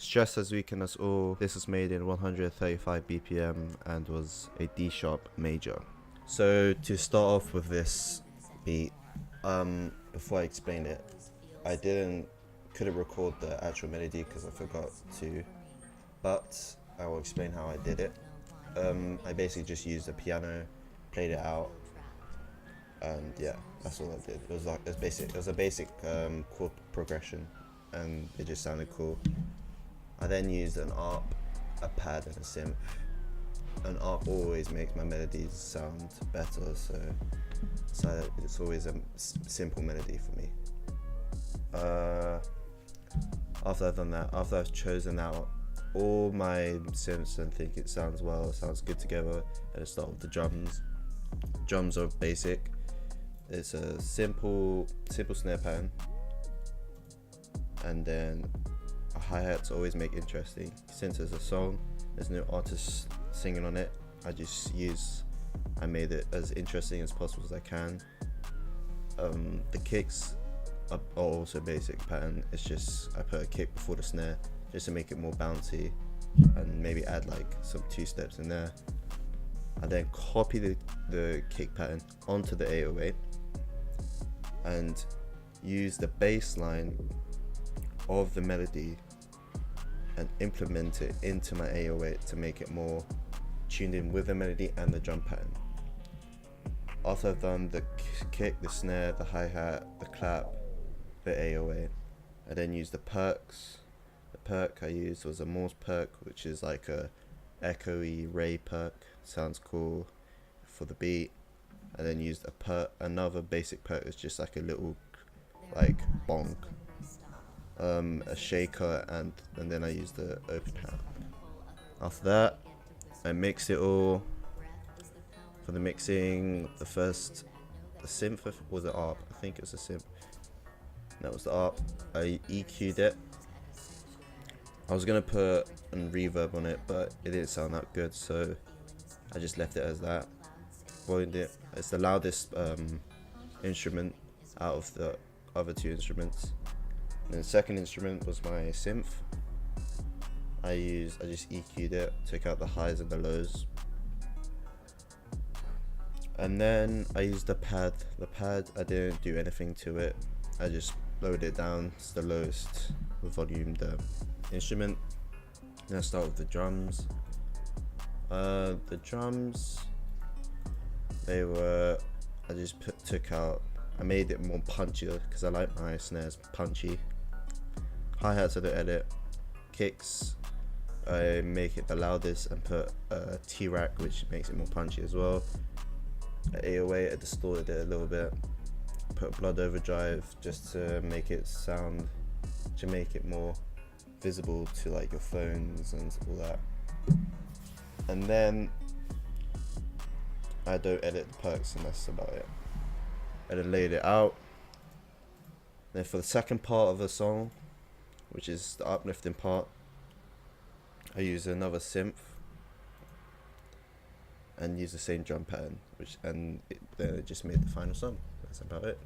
Stress as weekend as all. This was made in 135 BPM and was a D sharp major. So to start off with this beat, before I explain it, I couldn't record the actual melody because I forgot to, but I will explain how I did it. I basically just used the piano, played it out, and yeah, that's all I did. It was a basic chord progression, and it just sounded cool. I then used an ARP, a pad, and a synth. An ARP always makes my melodies sound better, so it's always a simple melody for me. After I've done that, after I've chosen out all my synths and think it sounds good together, and I start with the drums. Drums are basic. It's a simple snare pattern, and then a hi-hat to always make interesting. Since it's a song, there's no artist singing on it, I made it as interesting as possible as I can. The kicks are also basic pattern. It's just I put a kick before the snare just to make it more bouncy, and maybe add like some 2-steps in there. I then copy the kick pattern onto the 808 and use the bass line of the melody and implement it into my 808 to make it more tuned in with the melody and the drum pattern. After I've done the kick, the snare, the hi-hat, the clap, the 808, I then use the perks. The perk I used was a Morse perk, which is like a echoey Ray perk. Sounds cool for the beat. I then used another basic perk that's just like a little like bonk, a shaker, and then I used the open hat. After that, I mixed it all. For the mixing, the synth was the ARP. I think it was a synth. That was the ARP. I EQ'd it. I was gonna put a reverb on it, but it didn't sound that good, so I just left it as that. Volumed it. It's the loudest instrument out of the other two instruments. And the second instrument was my synth. I just EQ'd it, took out the highs and the lows. And then I used the pad. The pad, I didn't do anything to it. I just lowered it down to the lowest volume instrument. Then I start with the drums. The drums, I made it more punchier because I like my snares punchy. Hi-hats I don't edit. Kicks, I make it the loudest and put a T-rack, which makes it more punchy as well. At 808 I distorted it a little bit. Put blood overdrive just to make it more visible to like your phones and all that. And then I don't edit the perks, and that's about it. I then laid it out. Then for the second part of the song, which is the uplifting part, I use another synth and use the same drum pattern, then it just made the final song. That's about it.